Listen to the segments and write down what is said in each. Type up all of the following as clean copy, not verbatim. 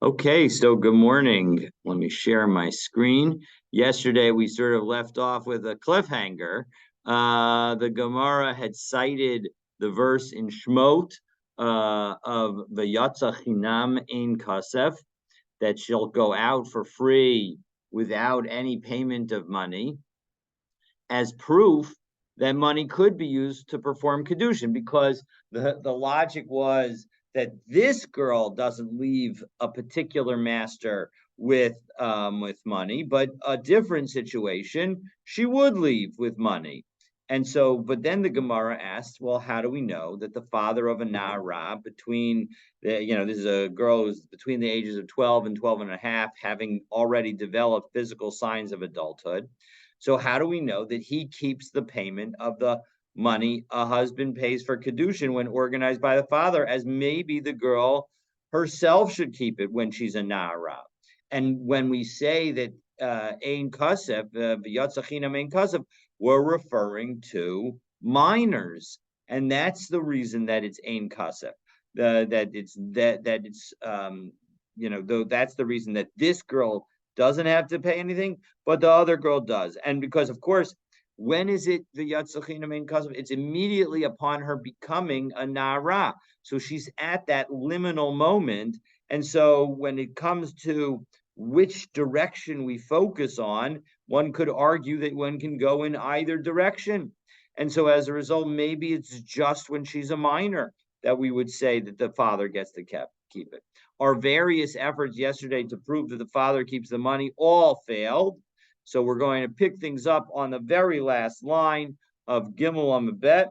Okay, so good morning. Let me share my screen. Yesterday, we sort of left off with a cliffhanger. The Gemara had cited the verse in Shmot of V'yatza chinam ein kasef, that she'll go out for free without any payment of money, as proof that money could be used to perform Kiddushin, because the logic was that this girl doesn't leave a particular master with money, but a different situation, she would leave with money. And so, but then the Gemara asks, well, how do we know that the father of a Na'ara, this is a girl who's between the ages of 12 and 12 and a half, having already developed physical signs of adulthood. So how do we know that he keeps the payment of the money a husband pays for Kiddushin when organized by the father, as maybe the girl herself should keep it when she's a Na'ara? And when we say that Ein Kasef, V'yatzachina Ein Kasef, we're referring to minors. And that's the reason that it's Ein Kasef. Though that's the reason that this girl doesn't have to pay anything, but the other girl does. And because, of course, when is it the Yatzachina Mein Kasef? It's immediately upon her becoming a Nara. So she's at that liminal moment. And so when it comes to which direction we focus on, one could argue that one can go in either direction. And so as a result, maybe it's just when she's a minor that we would say that the father gets to keep it. Our various efforts yesterday to prove that the father keeps the money all failed. So we're going to pick things up on the very last line of Gimel Amabet,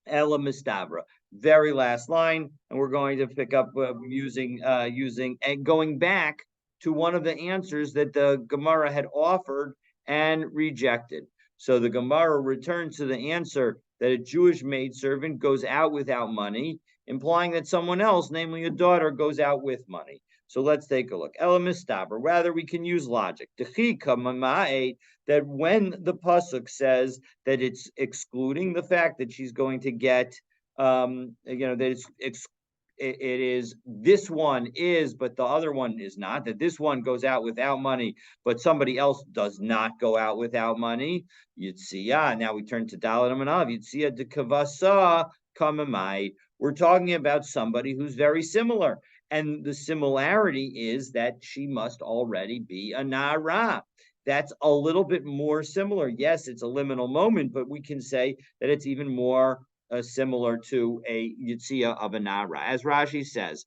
Ela Mistabra. Very last line, and we're going to pick up using and going back to one of the answers that the Gemara had offered and rejected. So the Gemara returns to the answer that a Jewish maidservant goes out without money, implying that someone else, namely a daughter, goes out with money. So let's take a look. Elamistaber. Rather, we can use logic. That when the pasuk says that it's excluding the fact that she's going to get, that it is this one is, but the other one is not. That this one goes out without money, but somebody else does not go out without money. Yitzia. Now we turn to Dalet Amanav. Yitzia de Kavasa Kamamai. We're talking about somebody who's very similar. And the similarity is that she must already be a Nara. That's a little bit more similar. Yes, it's a liminal moment, but we can say that it's even more similar to a Yitzia of a Nara. As Rashi says,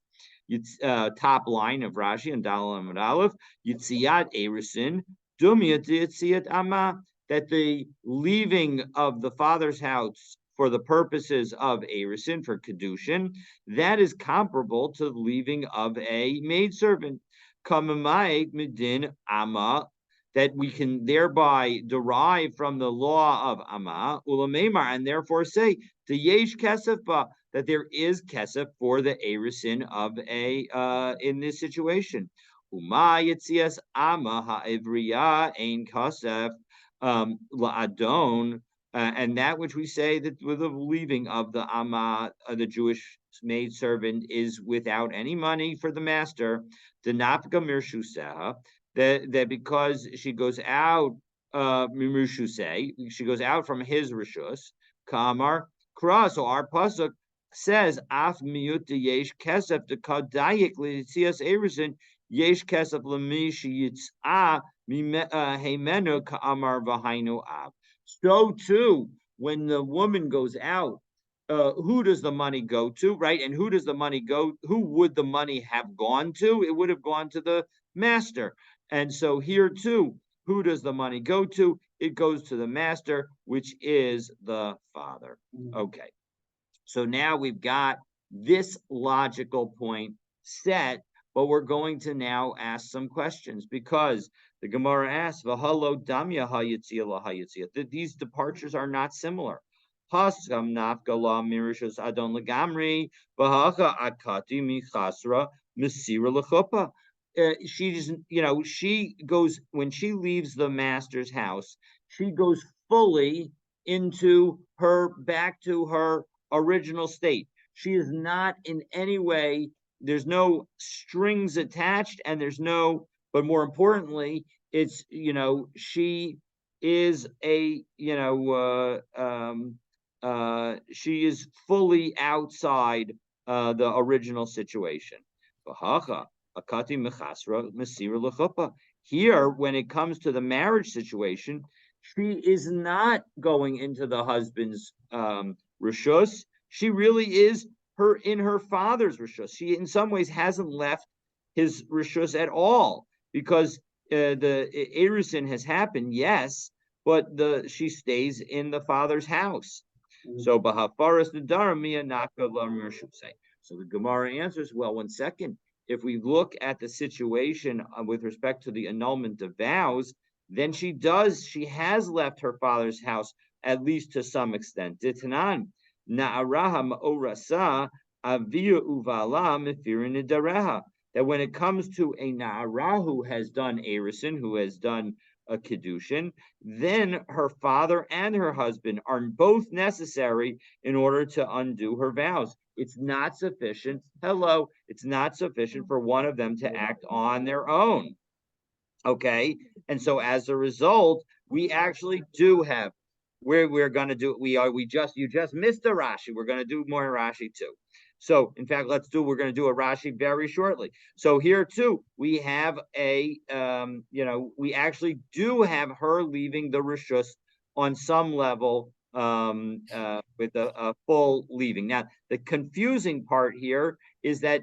top line of Rashi and Dalal Amud Aleph, Yitziat Erisin, Dumiyat Yitziat Ama, that the leaving of the father's house for the purposes of Erisin, for Kiddushin, that is comparable to the leaving of a maidservant. Kamamayik Medin Ama, that we can thereby derive from the law of Ama, Ulamemar, and therefore say, the Yesh Kesef Ba, that there is Kesef for the Erisin of in this situation. Uma Yitzias Ama Ha'ivriya Ein Kesef La'adon, and that which we say that with the leaving of the Amma, the Jewish maidservant, is without any money for the master, the Nafka Mirshuseha, that because she goes out, she goes out from his Rishus, Kamar Kra. So our pasuk says, Af miyut yesh kesef de kadayik li'tzias erisin yesh kesef l'mishi yitzah heimenu ka'amar v'hainu av. So too, when the woman goes out, who does the money go to, right? And who does the money go? Who would the money have gone to? It would have gone to the master. And so here too, who does the money go to? It goes to the master, which is the father. Okay. So now we've got this logical point set, but we're going to now ask some questions, because the Gemara asks, "V'halo damya hayitzia la hayitzia." That these departures are not similar. Haskam nafgala mirishus adon legamri v'hacha akati michasra mesira lechupa. She goes, when she leaves the master's house, she goes fully back to her original state. She is not in any way there's no strings attached, and there's no, but more importantly, it's, she is a, she is fully outside the original situation. Here, when it comes to the marriage situation, she is not going into the husband's rishus. She really is in her father's rishus. She, in some ways, hasn't left his rishus at all, because the erusin has happened, yes, but she stays in the father's house. So Bahafaras Nadaramia Naka Lamrshusay. So the Gemara answers, well, one second. If we look at the situation with respect to the annulment of vows, then she has left her father's house, at least to some extent. Ditanan Na'araha Ma'orasa Avia Uvala Mefirin Dareha. That when it comes to a Na'ara who has done Erisin, who has done a Kiddushin, then her father and her husband are both necessary in order to undo her vows. It's not sufficient. It's not sufficient for one of them to act on their own. Okay. And so as a result, we actually do have, we're going to do, you just missed a Rashi. We're going to do more Rashi too. So in fact, we're going to do a Rashi very shortly. So here too, we have we actually do have her leaving the Rishus on some level, with a full leaving. Now, the confusing part here is that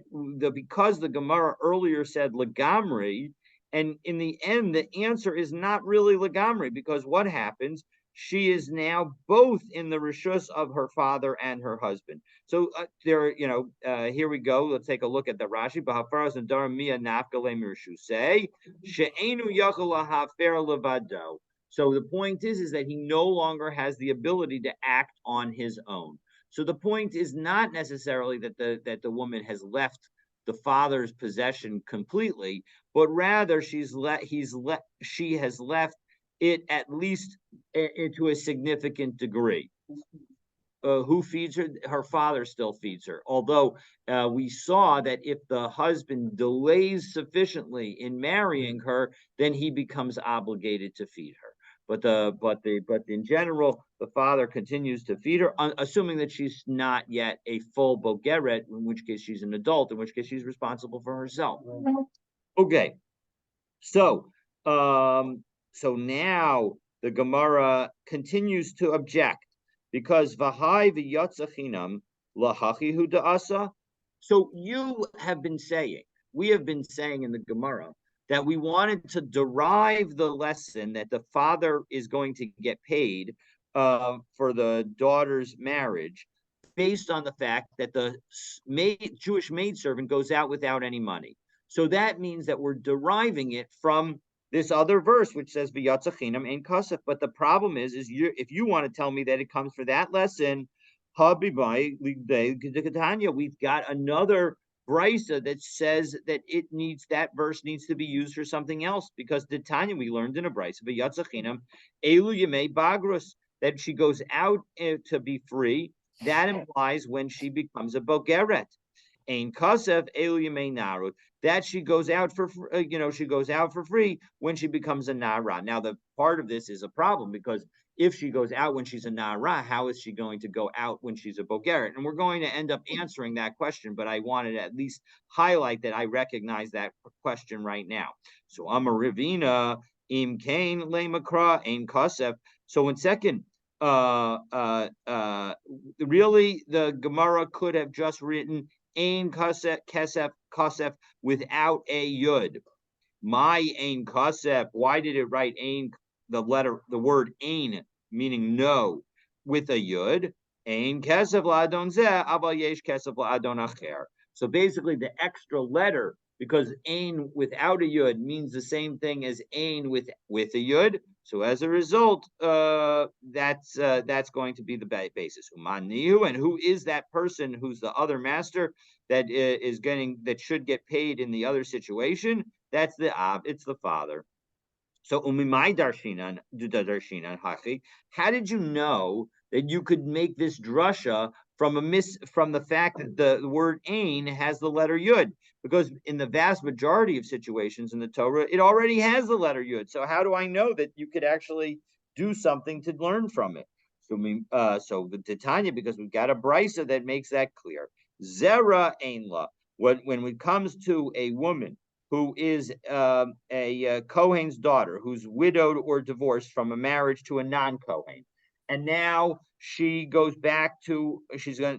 because the Gemara earlier said Lagamri, and in the end, the answer is not really Lagamri, because what happens? She is now both in the rishus of her father and her husband. So here we go. Let's take a look at the Rashi. B'hafaras nadarim mia nafkale mirshusei she'enu yachol lahafer levado. So the point is that he no longer has the ability to act on his own. So the point is not necessarily that the woman has left the father's possession completely, but rather she has left it, at least to a significant degree. Who feeds her? Her father still feeds her. Although we saw that if the husband delays sufficiently in marrying her, then he becomes obligated to feed her. But in general, the father continues to feed her, assuming that she's not yet a full bogeret, in which case she's an adult, in which case she's responsible for herself. Okay, so now the Gemara continues to object, because v'hai v'yatzachinam lahachi hu da'asa. So we have been saying in the Gemara that we wanted to derive the lesson that the father is going to get paid for the daughter's marriage, based on the fact that the Jewish maidservant goes out without any money. So that means that we're deriving it from this other verse, which says "V'yatzachinam ein kasef." But the problem is if you want to tell me that it comes for that lesson, we've got another brisa that says that that verse needs to be used for something else, because the Tanya we learned in a brisa "V'yatzachinam elu yemei bagrus," that she goes out to be free. That implies when she becomes a bogeret. Ein kasef elu yemei narut, that she goes out for free when she becomes a nara. Now, the part of this is a problem, because if she goes out when she's a nara, how is she going to go out when she's a bogeret? And we're going to end up answering that question, but I wanted to at least highlight that I recognize that question right now. So Amar Ravina im kain le makra ein kasef. So in second, really the Gemara could have just written Ein kasef without a yud. My ein kasef. Why did it write ein, the word ein, meaning no, with a yud? Ein kasef la'adon zeh, aval yesh kasef la'adon acher. So basically, the extra letter, because ein without a yud means the same thing as ein with a yud. So as a result, that's going to be the basis. Umanihu, and who is that person who's the other master that should get paid in the other situation? It's the father. So umimai darshinan hachi. How did you know that you could make this drasha from the fact that the word ain has the letter yud, because in the vast majority of situations in the Torah, it already has the letter yud. So how do I know that you could actually do something to learn from it? So the Titania, because we've got a brisa that makes that clear. Zera ainla. When it comes to a woman who is a Kohen's daughter, who's widowed or divorced from a marriage to a non-Kohen, and now she's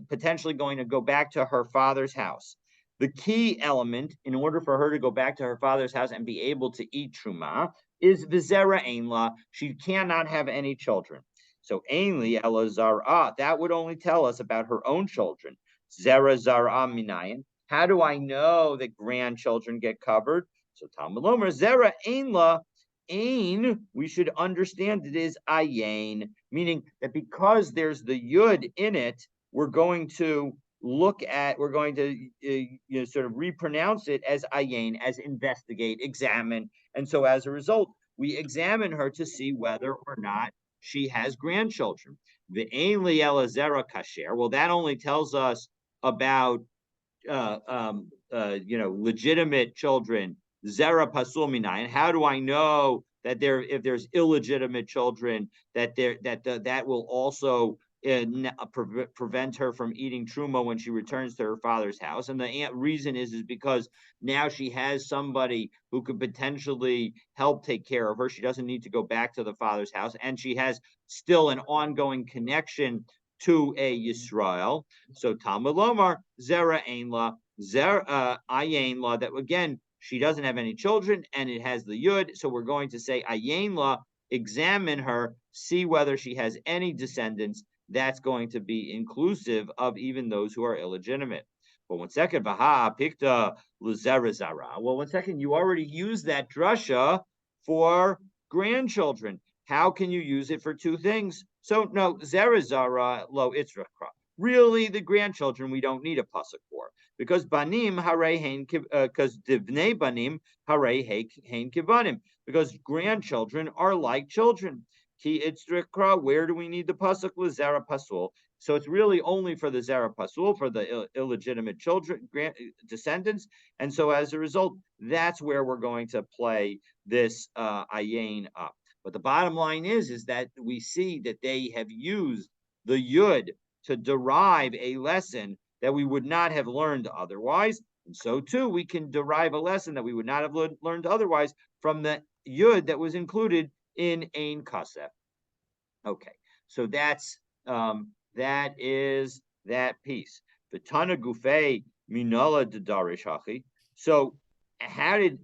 potentially going to go back to her father's house. The key element in order for her to go back to her father's house and be able to eat truma is vizera ainla. She cannot have any children. So ainli elazara, that would only tell us about her own children. Zera zara minayin. How do I know that grandchildren get covered? So Talmud Lomer zera ainla. Ain, we should understand it is ayin, meaning that because there's the yud in it, we're going to sort of repronounce it as ayin, as investigate, examine. And so as a result, we examine her to see whether or not she has grandchildren. The ain liela zera kasher. Well, that only tells us about legitimate children. Zera pasul minayin. How do I know that if there's illegitimate children, that will also prevent her from eating truma when she returns to her father's house? And the reason is because now she has somebody who could potentially help take care of her. She doesn't need to go back to the father's house, and she has still an ongoing connection to a Yisrael. So Talmud Lomar zera ainla zera ayin la, that again she doesn't have any children and it has the yud. So we're going to say ayin la, examine her, see whether she has any descendants. That's going to be inclusive of even those who are illegitimate. But 1 second, Baha Pikta Luzera Zara. Well, 1 second, you already used that drasha for grandchildren. How can you use it for two things? So no, Zera Zara lo Itzrakra. Really, the grandchildren we don't need a pasuk for, because banim hare hein because divnei banim hare hein kivanim, because grandchildren are like children. Ki itzrikra. Where do we need the pasuk? Zera pasul. So it's really only for the zera pasul, for the illegitimate children, descendants. And so as a result, that's where we're going to play this ayin up. But the bottom line is that we see that they have used the yud to derive a lesson that we would not have learned otherwise. And so too, we can derive a lesson that we would not have learned otherwise from the yud that was included in Ein Kasef. Okay, so that is that piece. The Tana Gufei Minala Darish Hachi. So how did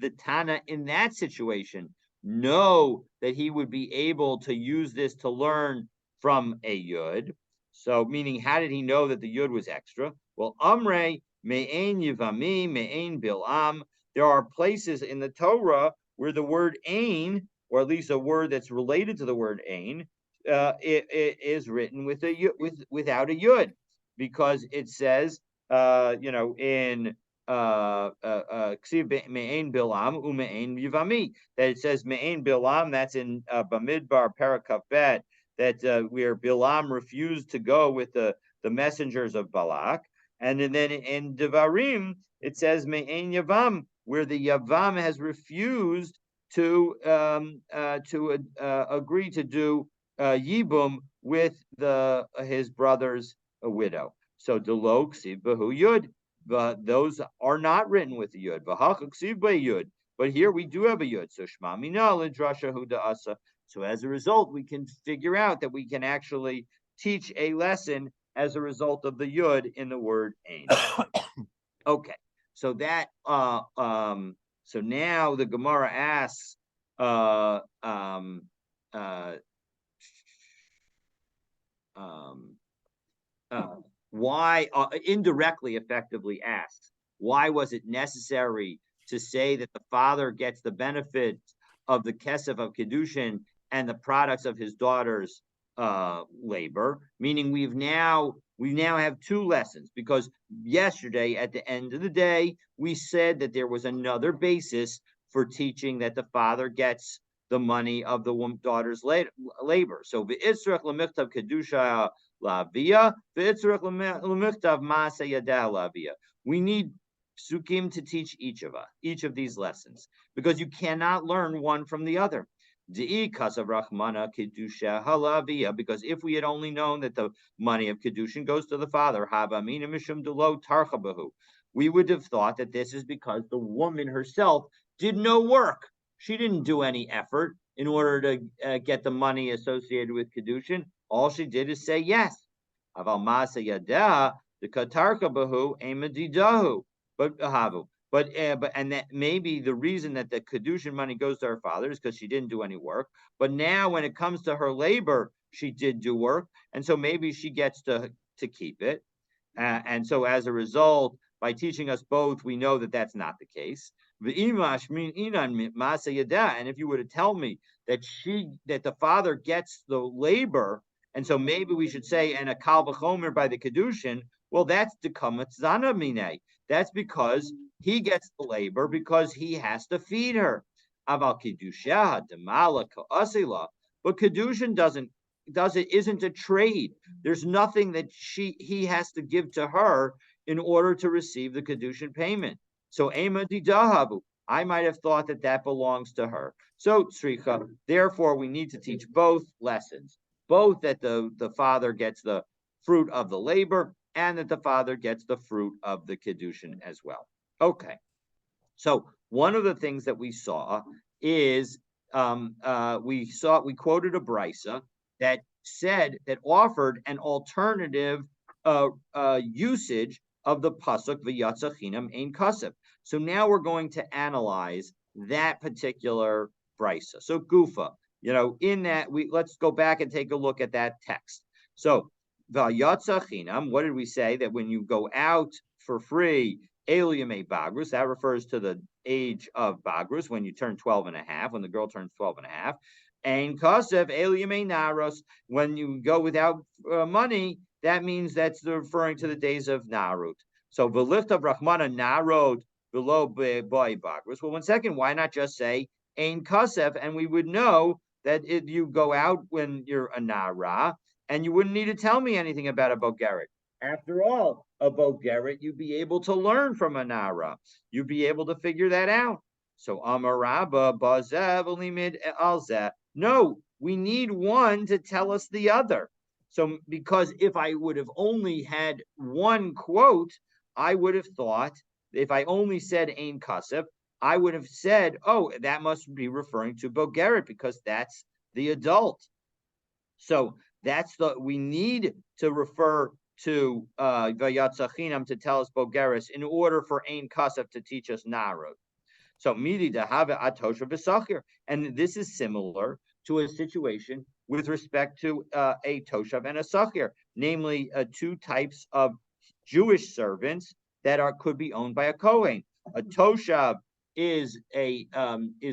the Tana in that situation know that he would be able to use this to learn from a yud? So meaning, how did he know that the yud was extra? Well, Amre me'ein yivami me'ein bilam. There are places in the Torah where the word ain, or at least a word that's related to the word ain, it is written without a yud, because it says, in me'ein bilam u'me'ein yivami, that it says me'ein bilam. That's in Bamidbar Parakaf Bet, that where Bilam refused to go with the messengers of Balak. And then in Devarim, it says Me'en Yavam, where the Yavam has refused to agree to do Yibum with his brother's widow. So Delo Ksiv Bahu Yud, those are not written with the Yud. V'hach Ksiv Yud. But here we do have a Yud. So Shma Mina Lidrasha Huda Asa. So as a result, we can figure out that we can actually teach a lesson as a result of the yud in the word ain. Okay, so that so now the Gemara asks why, indirectly, effectively asks, why was it necessary to say that the father gets the benefit of the kesef of Kiddushin and the products of his daughter's labor? Meaning we now have two lessons, because yesterday at the end of the day we said that there was another basis for teaching that the father gets the money of the daughter's labor. So v'israch l'michtav kedusha lavia, v'itzrich l'michtav ma'aseh yadah lavia. We need psukim to teach each of these lessons, because you cannot learn one from the other. Di'i kasav rachmana kedusha halavia, because if we had only known that the money of kedushin goes to the father, havamina mishum dulo tarchabahu, we would have thought that this is because the woman herself did no work. She didn't do any effort in order to get the money associated with kedushin. All she did is say yes. Aval masa yada the katarka bahu emadidahu, but havu. But and that maybe the reason that the kedushin money goes to her father is because she didn't do any work. But now, when it comes to her labor, she did do work, and so maybe she gets to keep it. And so, as a result, by teaching us both, we know that that's not the case. And if you were to tell me that the father gets the labor, and so maybe we should say, and a kal v'chomer by the kedushin, well, that's the kamatzana mine. That's because he gets the labor because he has to feed her. Aval kedusha demala ka'asila, but kedushin isn't a trade. There's nothing that he has to give to her in order to receive the kedushin payment. So ema didahabu, I might have thought that belongs to her. So tzricha, therefore we need to teach both lessons, both that the father gets the fruit of the labor and that the father gets the fruit of the kedushin as well. Okay, so one of the things that we saw is we quoted a brisa that said that offered an alternative usage of the pasuk v'yatzah ein kasef. So now we're going to analyze that particular brisa. So gufa, in that let's go back and take a look at that text. So v'yatzah, what did we say? That when you go out for free, Eliyamei Bagrus, that refers to the age of Bagrus, when you turn 12 and a half, when the girl turns 12 and a half. And Kasev Eliyamei Naros, when you go without money, that means that's referring to the days of Narut. So V'licht of Rahmana Narot below Boy Bagrus. Well, 1 second, why not just say Ein Kasev, and we would know that if you go out when you're a Nara, and you wouldn't need to tell me anything about a Bogeret. After all, a Bogeret, you'd be able to learn from a Nara. You'd be able to figure that out. So Amaraba Bazev Limid Alzeh. No, we need one to tell us the other. So, because if I would have only had one quote, I would have thought, if I only said Ein Kasef, I would have said, oh, that must be referring to Bogeret, because that's the adult. So we need to refer to Vayatzachinam to tell us Bogeres in order for Ein Kasef to teach us Narod. So midi dahava atosha v'sachir, and this is similar to a situation with respect to a toshav and a sachir, namely two types of Jewish servants that could be owned by a kohen. A toshav is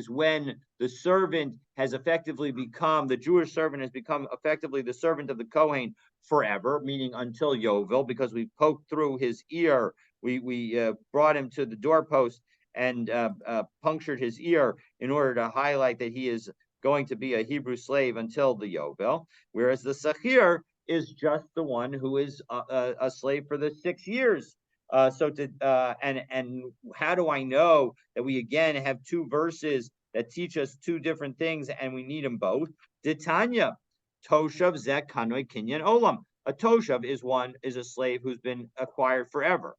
when the servant has effectively become, the Jewish servant has become effectively the servant of the kohen forever, meaning until Yovel, because we poked through his ear, we brought him to the doorpost and punctured his ear in order to highlight that he is going to be a Hebrew slave until the Yovel, whereas the Sachir is just the one who is a slave for the 6 years. And how do I know that we again have two verses that teach us two different things and we need them both? Titania, Toshav Zek Kanoi Kinyan Olam. A Toshav is a slave who's been acquired forever.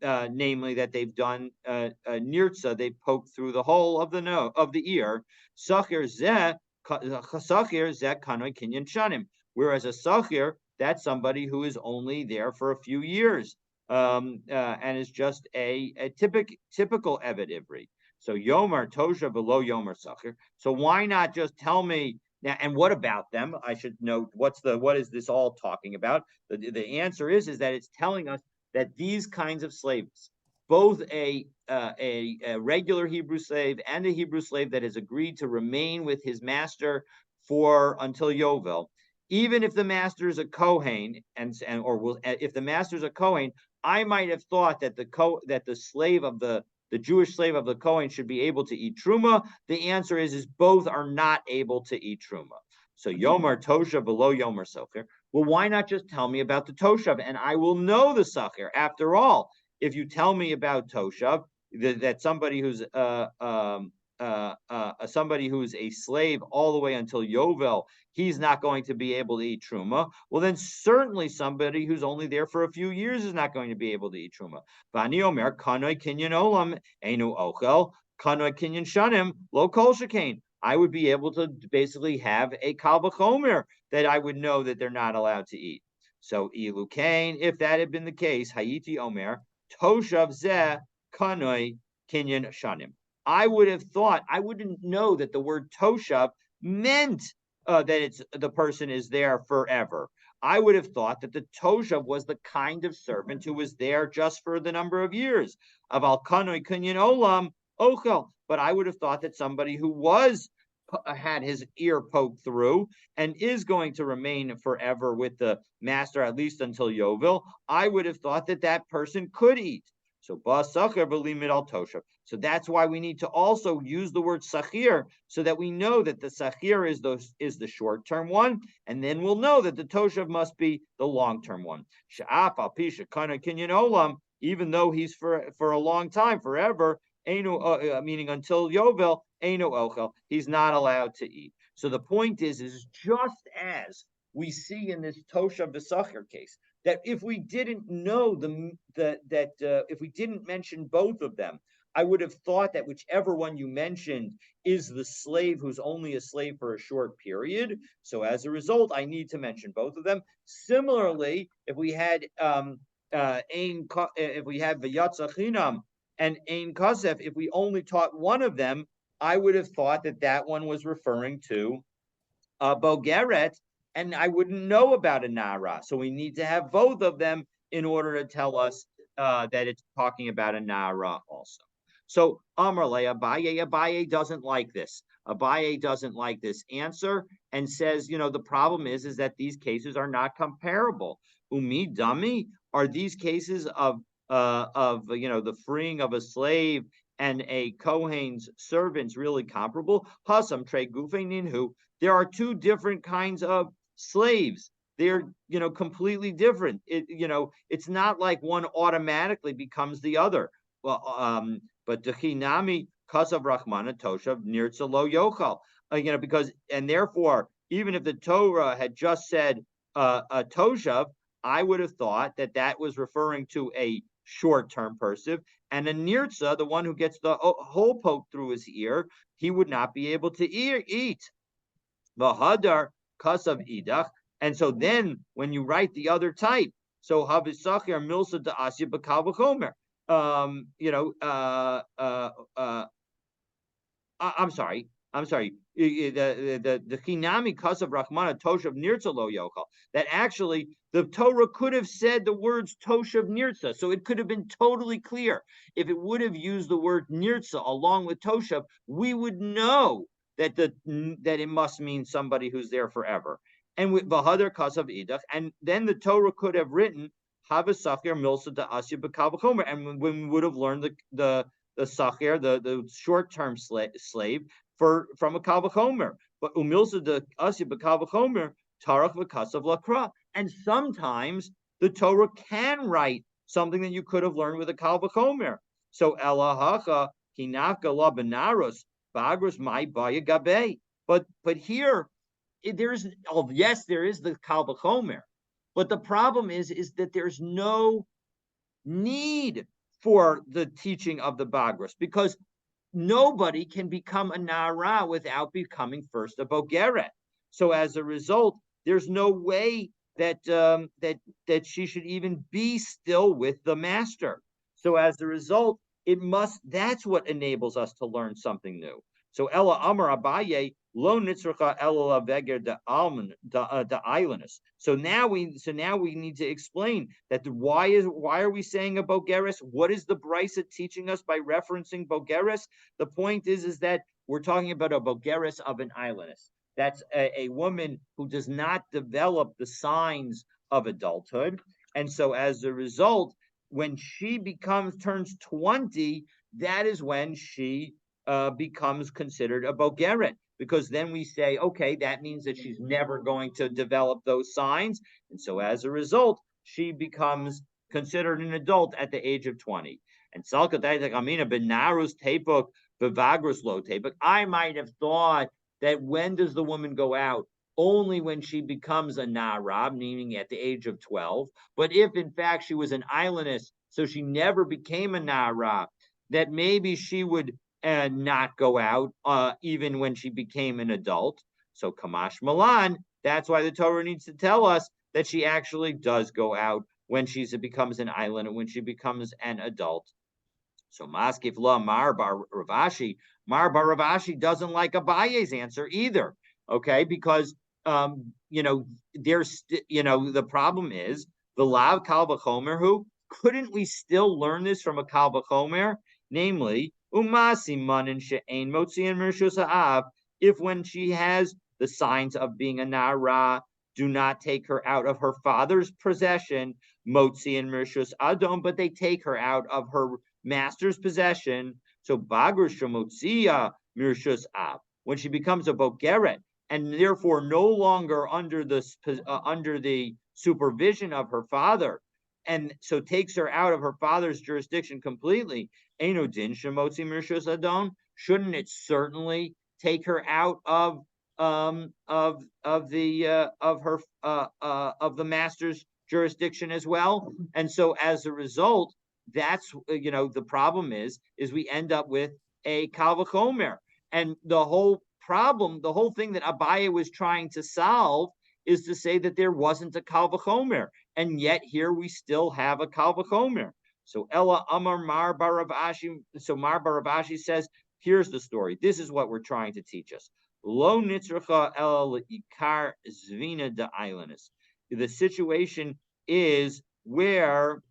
Namely that they've done nirtza, they've poked through the hole of the ear. Sachir zeh kanoi kinyan shanim. Whereas a sachir, that's somebody who is only there for a few years, and is just a typical eved ivri. So yomar tosha below yomar sachir. So why not just tell me now? And what about them? I should know what is this all talking about? The answer is that it's telling us that these kinds of slaves, both a regular Hebrew slave and a Hebrew slave that has agreed to remain with his master until Yovel, even if the master is a Kohen, if the master is a Kohen, I might have thought that the slave of the Jewish slave of the Kohen should be able to eat truma. The answer is both are not able to eat truma. So Yomar Tosha below Yomar Socher. Well, why not just tell me about the Toshav and I will know the Sachir? After all, if you tell me about Toshav, that somebody who's a slave all the way until Yovel, he's not going to be able to eat truma. Well, then certainly somebody who's only there for a few years is not going to be able to eat truma. Vani omer kanoi kinyan olam enu ochel kanoi kinyan shanim lo kol shekain. I would be able to basically have a kal v'chomer that I would know that they're not allowed to eat. So ilu kain, if that had been the case, hayiti omer toshav zeh kanoi kinyan shanim. I would have thought, I wouldn't know that the word toshav meant that it's the person is there forever. I would have thought that the toshav was the kind of servant who was there just for the number of years of al kanoi kinyan olam ochel. But I would have thought that somebody who was had his ear poked through and is going to remain forever with the master, at least until Yovel, I would have thought that that person could eat. So so that's why we need to also use the word sachir so that we know that the sachir is the short-term one, and then we'll know that the toshav must be the long-term one. Even though he's for a long time, forever, meaning until Yovel, Eino Ochel, he's not allowed to eat. So the point is just as we see in this Toshav B'Sachir case, that if we didn't know if we didn't mention both of them, I would have thought that whichever one you mentioned is the slave who's only a slave for a short period. So as a result, I need to mention both of them. Similarly, if we had V'Yatza Chinam and Ein Kasef, if we only taught one of them, I would have thought that that one was referring to Bogeret, and I wouldn't know about a Nara. So we need to have both of them in order to tell us that it's talking about a Nara also. So Amarle, Abaye doesn't like this. Abaye doesn't like this answer and says, the problem is that these cases are not comparable. Umi Dami, are these cases of the freeing of a slave and a Kohen's servants really comparable? Hasam tre ninhu. There are two different kinds of slaves. They're completely different. It's not like one automatically becomes the other. Well, but Dechinami kasav Rachmana Toshav Nirtza lo Yochal. Because and therefore, even if the Torah had just said a Toshav, I would have thought that that was referring to a short-term person, and a nirtza, the one who gets the hole poked through his ear, he would not be able to eat. V'hadar kasav idach, and so then when you write the other type, so havisachir milsa da asya b'kal v'chomer. I'm sorry. The Chinami Kasav Rachmana Toshav Nirtza Lo Yochal. That actually the Torah could have said the words Toshav Nirtza, so it could have been totally clear. If it would have used the word Nirtza along with Toshav, we would know that it must mean somebody who's there forever. And with V'Hadar Kasav Idach, and then the Torah could have written Havasachir Milsa Da Asya B'Kal V'Chomer, and when we would have learned the Sachir, the short-term slave, from a kal v'chomer, but umilsa de asya b'kal v'chomer tarach v'kasav lakra. And sometimes the Torah can write something that you could have learned with a kal v'chomer. So elahacha hinafka la benaros bagros mai baya gabe. But here there is the kal v'chomer, but the problem is that there's no need for the teaching of the bagros, because nobody can become a Nara without becoming first a Bogeret. So as a result, there's no way that she should even be still with the master. So as a result, that's what enables us to learn something new. So Ella Amar Abaye lo nitzracha ella veger de alman de islandus. So now we need to explain that why are we saying a bogeres? What is the brisa teaching us by referencing bogeres? The point is that we're talking about a bogeres of an islandus. That's a woman who does not develop the signs of adulthood, and so as a result, when she turns 20, that is when she becomes considered a bogeret, because then we say, okay, that means that she's never going to develop those signs. And so as a result, she becomes considered an adult at the age of 20. And I might have thought that when does the woman go out? Only when she becomes a narab, meaning at the age of 12. But if in fact she was an islandess, so she never became a narab, that maybe she would not go out even when she became an adult. So Kamash Malan, that's why the Torah needs to tell us that she actually does go out when she becomes an island and when she becomes an adult. So Maskif La Mar Bar Ravashi, Mar Bar Ravashi doesn't like Abaye's answer either. Okay, because there's the problem is the Lav Kal V'chomer, who couldn't we still learn this from a Kal V'chomer? Namely, Umasi Manin She'ein Motzi and Mershus Ha'av, if when she has the signs of being a Nara, do not take her out of her father's possession, Motzi and Mershus Adom, but they take her out of her master's possession. So Bagur Shemotzia Mershus Av, when she becomes a Bogeret, and therefore no longer under the supervision of her father, and so takes her out of her father's jurisdiction completely. Enodin Shemotzi Mershus Adon, shouldn't it certainly take her out of the master's jurisdiction as well? And so as a result, that's the problem is we end up with a Kal V'chomer, and the whole thing that Abaye was trying to solve is to say that there wasn't a Kal V'chomer, and yet here we still have a Kal V'chomer. So Ella Amar Mar Baravashi. So Mar Baravashi says, here's the story. This is what we're trying to teach us. Lo nitzracha el ikar zvina de islandus. The situation is where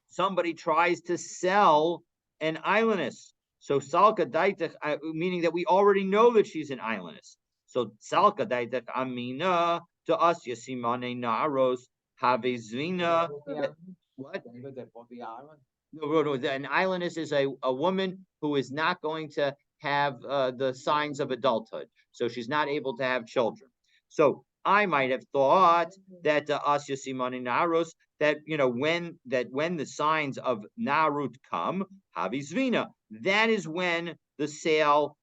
somebody tries to sell an islandess. So salka daitach, meaning that we already know that she's an islandess. So salka daitach amina to us yasimane na'aros have zvina. What? No, an islandess is a woman who is not going to have the signs of adulthood, so she's not able to have children. So I might have thought that asya simani naros, that when the signs of narut come, havizvina, that is when the sale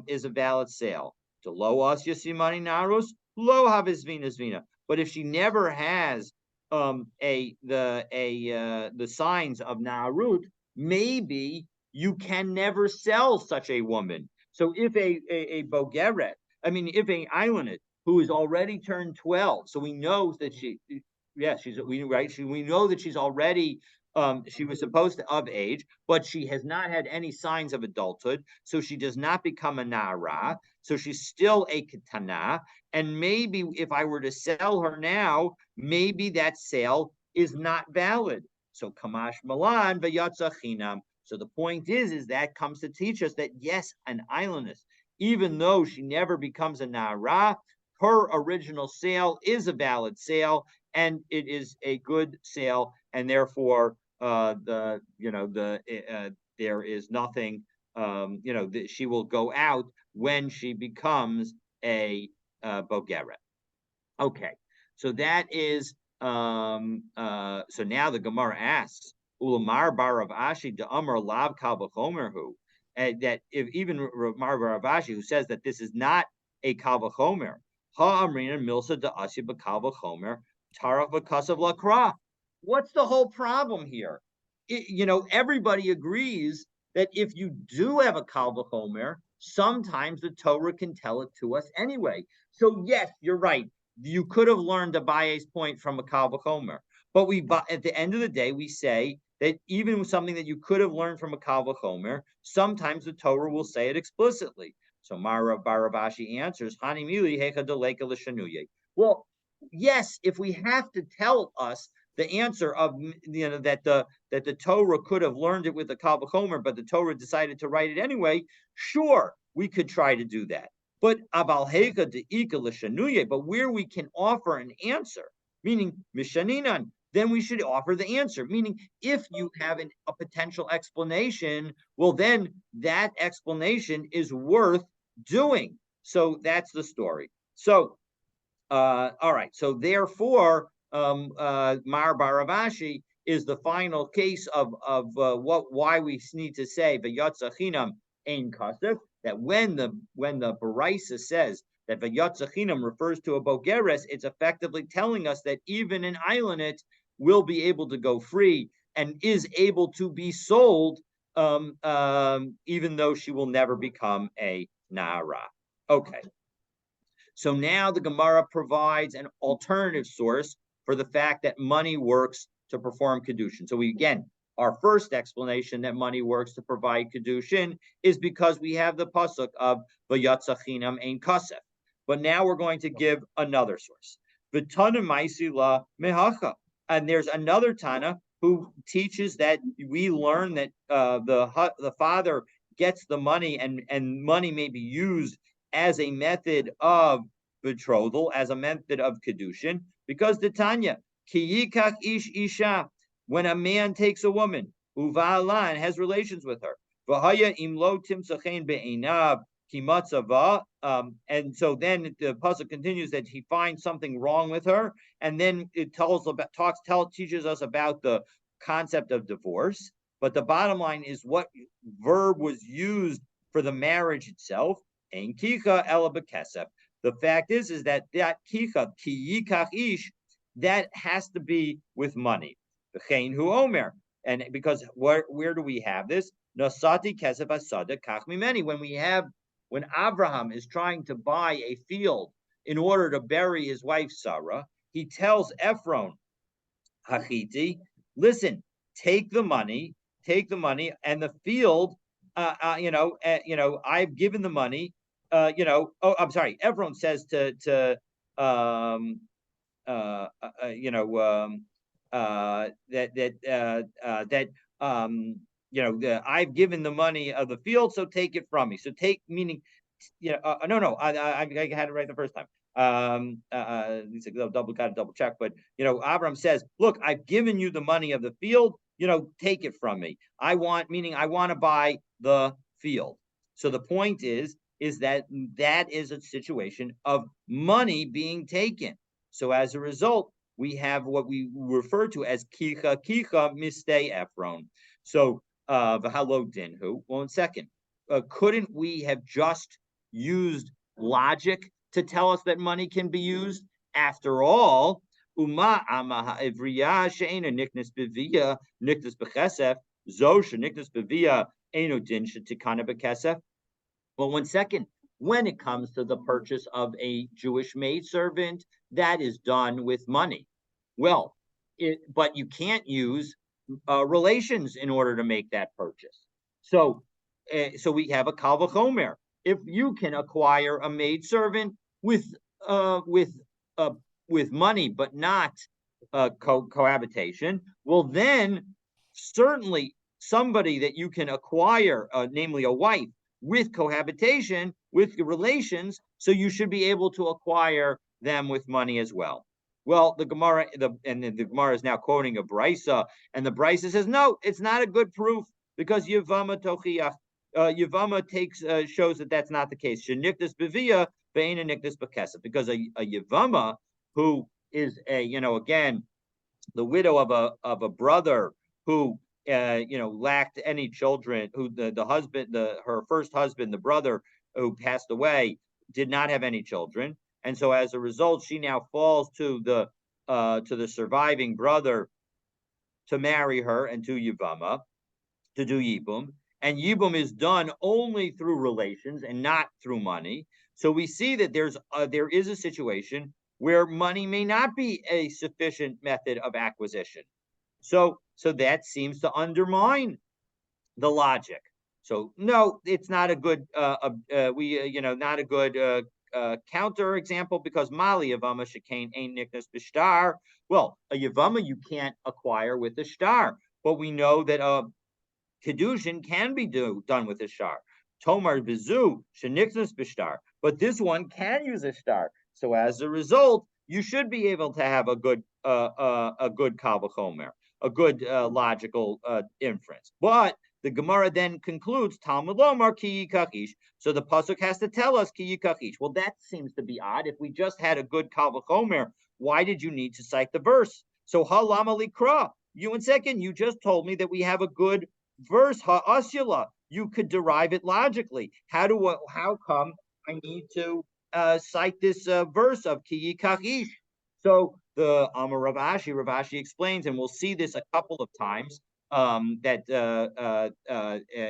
is a valid sale. To lo asya simani naros, lo havizvina zvina. But if she never has the signs of narut, maybe you can never sell such a woman. So if a bogeret, if a islandess who is already turned 12, so we know that we know that she's already she was supposed to of age, but she has not had any signs of adulthood, so she does not become a nara, so she's still a ketana. And maybe if I were to sell her now, maybe that sale is not valid. So kamash malan v'yatza chinam. So the point is that comes to teach us that yes, an islandess, even though she never becomes a nara, her original sale is a valid sale, and it is a good sale, and therefore there is nothing. She will go out when she becomes a bogeret. Okay, so that is so now the Gemara asks, Ulamar Barav Ashi de Amar Lav Kal V'chomer hu, that if even Mar Barav Ashi, who says that this is not a Kal V'chomer, Ha Amrina Milsa de Asya B'Kal V'chomer Tarach V'Kasav Lakra. What's the whole problem here? Everybody agrees that if you do have a Kal V'chomer, sometimes the Torah can tell it to us anyway. So yes, you're right. You could have learned Abaye's point from a Kal V'chomer, but at the end of the day, we say that even with something that you could have learned from a Kal V'chomer, sometimes the Torah will say it explicitly. So Mara Baravashi answers, Hani Mili Hecha Deleka L'Shanuye. Well, yes, if we have to tell us the answer of that the Torah could have learned it with the Kal V'chomer, but the Torah decided to write it anyway, sure, we could try to do that. But Abal Hecha Deika L'Shanuye, but where we can offer an answer, meaning Mishaninan, then we should offer the answer. Meaning, if you have a potential explanation, well, then that explanation is worth doing. So that's the story. So, all right. So therefore, Mar Baravashi is the final case of why we need to say v'yatza chinam ein kasef, that when the Baraisa says that v'yatza chinam refers to a bogeres, it's effectively telling us that even an islandit will be able to go free and is able to be sold, even though she will never become a nara. Okay. So now the Gemara provides an alternative source for the fact that money works to perform Kiddushin. So our first explanation that money works to provide Kiddushin is because we have the pasuk of V'yatzachinam ein kasef. But now we're going to give another source. V'tana maisi la mehacha. And there's another Tana who teaches that we learn that the father gets the money, and money may be used as a method of betrothal, as a method of Kiddushin, because the Tanya, ki yikach ish isha, when a man takes a woman, uva'ala, and has relations with her, v'haya imlo timsachen be'einav kimatzava, and so then the pasuk continues that he finds something wrong with her, and then it teaches us about the concept of divorce. But the bottom line is what verb was used for the marriage itself. Ein kicha ela bekesef. The fact is that kicha, ki yikach ish, that has to be with money. V'chein hu omer, and because where do we have this? Nasati kesef asada kach mimeni. When Abraham is trying to buy a field in order to bury his wife Sarah, he tells Ephron, Hachiti, listen, take the money, and the field. I've given the money. I'm sorry. Ephron says that I've given the money of the field, so take it from me. So take, meaning, no, I had it right the first time. Got to double check, but Abram says, look, I've given you the money of the field, take it from me. I want to buy the field. So the point is that is a situation of money being taken. So as a result, we have what we refer to as kicha mistay Ephron. So v'halo dinhu. Well, in second, couldn't we have just used logic to tell us that money can be used? After all, uma amaha ivriya she'ena niknas bevia niknas bechesef zosha niknas bevia eno din shetikana bekesef. Well, 1 second, when it comes to the purchase of a Jewish maidservant, that is done with money. Well, but you can't use relations in order to make that purchase. So we have a kal v'chomer. If you can acquire a maidservant with money, but not cohabitation, well, then certainly somebody that you can acquire, namely a wife, with cohabitation, with relations, so you should be able to acquire them with money as well. Well, the Gemara is now quoting a Brisa, and the Brisa says, no, it's not a good proof, because Yevama Tochiach, Yevama shows that that's not the case. Shenikdas bevia ve'ena nikdas bekesef, because a Yevama who is again the widow of a brother who lacked any children, who the husband, her first husband, the brother who passed away, did not have any children, and so as a result, she now falls to the surviving brother to marry her, and to Yivama to do Yibum, and Yibum is done only through relations and not through money. So we see that there is a situation where money may not be a sufficient method of acquisition. So that seems to undermine the logic. So no, it's not a good not a good counter example, because Mali Yavama Shekain ain't Niknas Bishtar. Well, a Yavama you can't acquire with a star, but we know that Kiddushin can be done with a star. Tomar Bizu Sheniknas Bishtar, but this one can use a star. So as a result, you should be able to have a good a good kal v'chomer, a good logical inference. But the Gemara then concludes Talmud lomar ki yikach ish. So the pasuk has to tell us ki yikach ish. Well, that seems to be odd. If we just had a good kal v'chomer, why did you need to cite the verse? So halama likra. You in second, you just told me that we have a good verse ha'asyala. You could derive it logically. How come I need to cite this verse of ki yikach ish? So the Rav Ashi explains, and we'll see this a couple of times that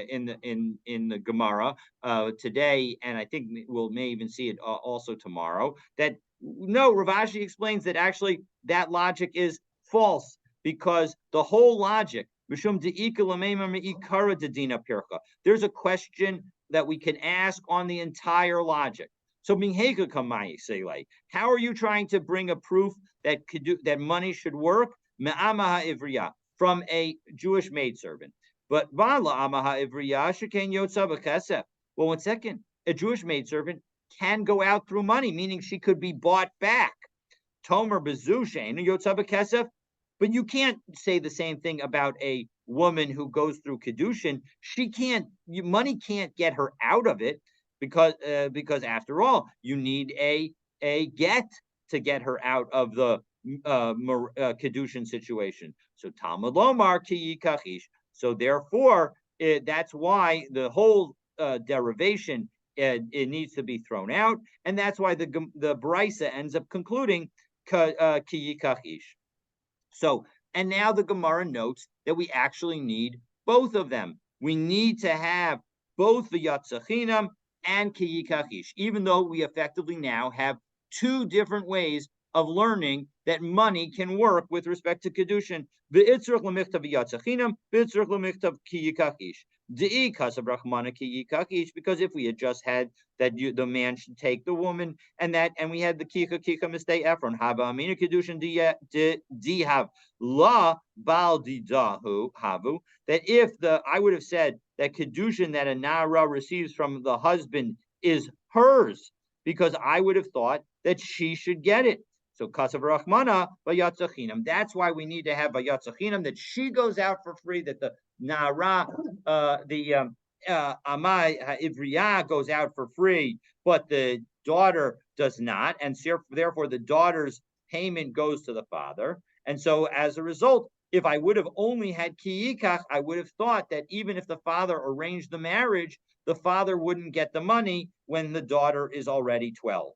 in the Gemara today, and I think may even see it also tomorrow. That no, Rav Ashi explains that actually that logic is false because the whole logic. There's a question that we can ask on the entire logic. So how are you trying to bring a proof that money should work? From a Jewish maidservant. But well, 1 second. A Jewish maidservant can go out through money, meaning she could be bought back. Tomer bezushen. But you can't say the same thing about a woman who goes through Kiddushin. Money can't get her out of it because after all, you need a get to get her out of the Kiddushin situation. So Talmud lomar ki yikach ish. So therefore, that's why the whole derivation it needs to be thrown out, and that's why the Brisa ends up concluding ki yikach ish. So, and now the Gemara notes that we actually need both of them. We need to have both the Yatzachinam and ki yikach ish, even though we effectively now have two different ways of learning that money can work with respect to Kiddushin. V'itzrich l'michtav Yatzachinam, v'itzrich l'michtav ki yikach ish. De'i kasav rachmana ki yikach ish, because if we had just had that the man should take the woman, and we had the kika mistay efron hava amina Kiddushin dihav la bal didahu havu, that if I would have said that Kiddushin that a nara receives from the husband is hers, because I would have thought that she should get it. So kasav rachmana v'yatzachinam. That's why we need to have v'yatzachinam, that she goes out for free, that the nara, amai ha'ivriya goes out for free, but the daughter does not, and therefore the daughter's payment goes to the father. And so as a result, if I would have only had ki yikach, I would have thought that even if the father arranged the marriage, the father wouldn't get the money when the daughter is already 12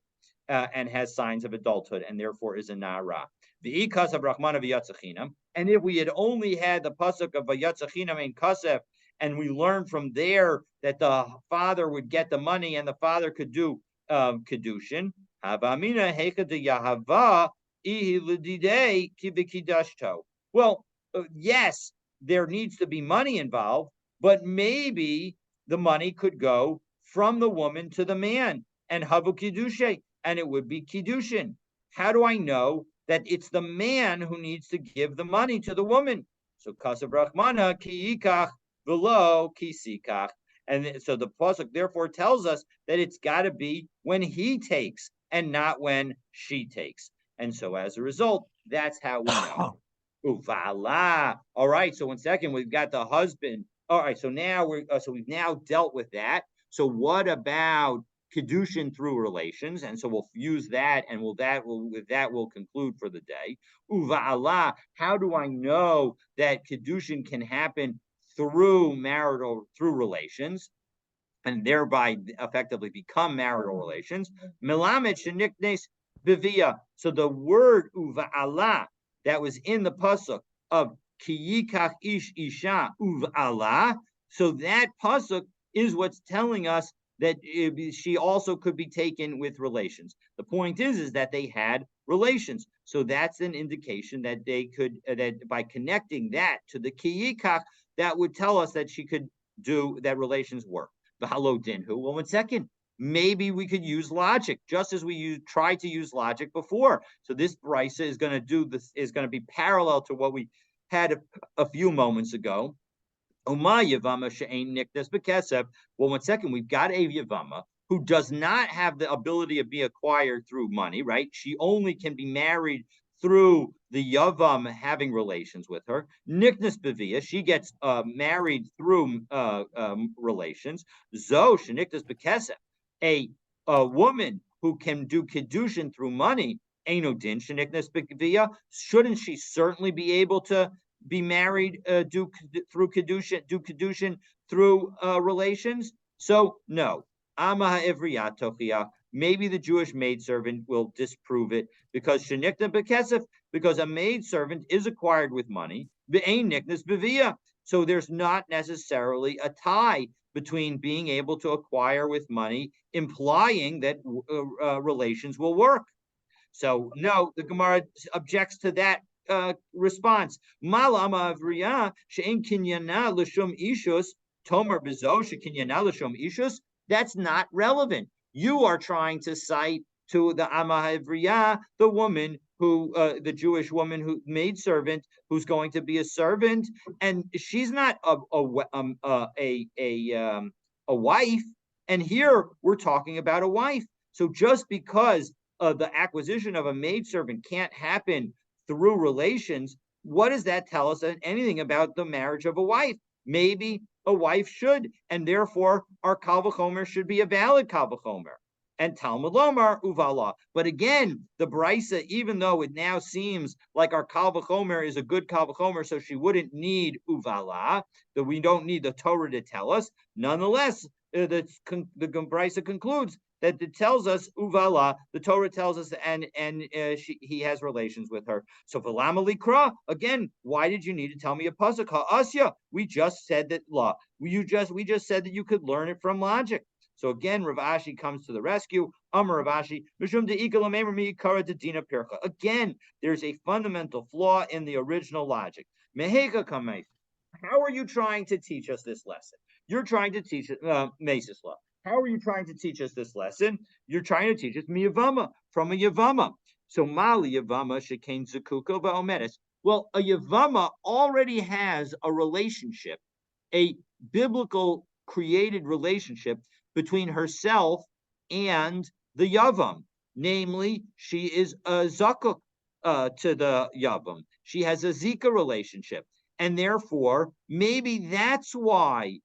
and has signs of adulthood, and therefore is a nara. The ikas of Rahman of Yatzachinam. And if we had only had the pasuk of Yatzachinam and Kasef, and we learned from there that the father would get the money and the father could do Kiddushin, Havamina Heka de Yahava Ihi Lididei Kibikidashto. Well, yes, there needs to be money involved, but maybe the money could go from the woman to the man and Havu Kiddushay, and it would be Kiddushin. How do I know that it's the man who needs to give the money to the woman? So Kasav Rachmana ki yikach v'lo ki sikach. And so the pasuk therefore tells us that it's got to be when he takes and not when she takes. And so as a result, that's how we know. Uvala. All right. So 1 second, we've got the husband. All right. So now we've now dealt with that. So what about Kiddushin through relations? And so we'll use that, and with that we'll conclude for the day. Uva'ala, how do I know that Kiddushin can happen through relations, and thereby effectively become marital relations? Melamed sheniknes bivia. So the word uva'ala that was in the pasuk of ki yikach ish isha uva'ala. So that pasuk is what's telling us that she also could be taken with relations. The point is that they had relations. So that's an indication that they could, that by connecting that to the ki yikach, that would tell us that she could do that relations work. The halo dinhu. Well, 1 second, maybe we could use logic, just as we tried to use logic before. So this brisa is going to be parallel to what we had a few moments ago. Well, 1 second, we've got a Yavama who does not have the ability to be acquired through money, right? She only can be married through the Yavam having relations with her. Niknas Bevia, she gets married through relations. Zo Sheniknas Bekesef, a woman who can do Kiddushin through money. Aino din Sheniknas Bevia. Shouldn't she certainly be able to be married through Kiddushin through relations? So no. Ama Evriyat Tochia. Maybe the Jewish maidservant will disprove it because shenikna bekesef, because a maidservant is acquired with money. Ve'ein niknas bevia. So there's not necessarily a tie between being able to acquire with money, implying that relations will work. So no, the Gemara objects to that response. Malama avriya she'en kinyana l'shum ishus tomer bezo she'kinyana l'shum ishus. That's not relevant. You are trying to cite to the Amahivriya, the woman who, the Jewish woman who maidservant, who's going to be a servant, and she's not a wife. And here we're talking about a wife. So just because the acquisition of a maidservant can't happen through relations, what does that tell us anything about the marriage of a wife? Maybe a wife should, and therefore our kal v'chomer should be a valid kal v'chomer. And Talmud Lomar uvala. But again, the Brisa, even though it now seems like our kal v'chomer is a good kal v'chomer, so she wouldn't need uvala, that we don't need the Torah to tell us. Nonetheless, the Brisa concludes that it tells us uvala, the Torah tells us, and he has relations with her. So v'lama likra, again, why did you need to tell me a pasuk? Asya, we just said that law. We just said that you could learn it from logic. So again, Rav Ashi comes to the rescue. Amar Rav Ashi, mishum de'ika lamemer mi'ikara dedina pircha. Again, there's a fundamental flaw in the original logic. Meheka kameis. How are you trying to teach us this lesson? You're trying to teach Mesis law. How are you trying to teach us this lesson? You're trying to teach us miyavama, from a yavama. So mali yavama shekain zakuka va'omedes. Well, a yavama already has a relationship, a biblical created relationship between herself and the yavam. Namely, she is a zakuk to the yavam. She has a zika relationship, and therefore maybe that's why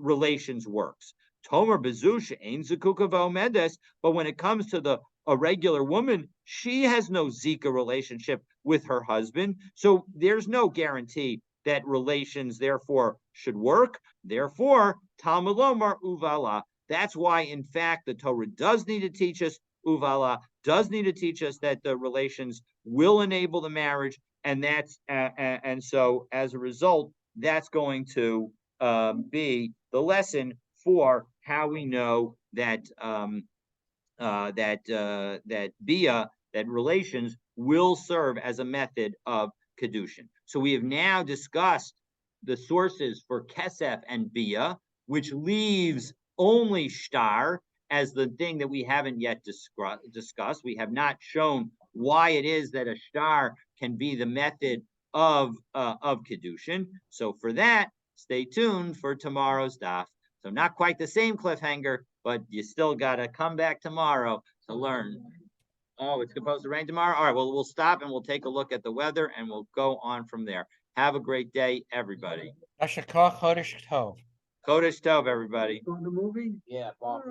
relations works. Tomer bezusha ein zakuka va'omedes, but when it comes to a regular woman, she has no zika relationship with her husband, so there's no guarantee that relations therefore should work. Therefore, Talmud Lomar uvala. That's why, in fact, the Torah does need to teach us uvala, does need to teach us that the relations will enable the marriage, and that's and so as a result, that's going to be the lesson for how we know that that relations will serve as a method of Kiddushin. So we have now discussed the sources for Kesef and Bia, which leaves only Shtar as the thing that we haven't yet discussed. We have not shown why it is that a Shtar can be the method of Kiddushin. So for that, stay tuned for tomorrow's daf. So not quite the same cliffhanger, but you still got to come back tomorrow to learn. Oh, it's supposed to rain tomorrow? All right, well, we'll stop and we'll take a look at the weather and we'll go on from there. Have a great day, everybody. Ashakah Chodesh Tov. Chodesh Tov, everybody. Going to the movie? Yeah, Bob.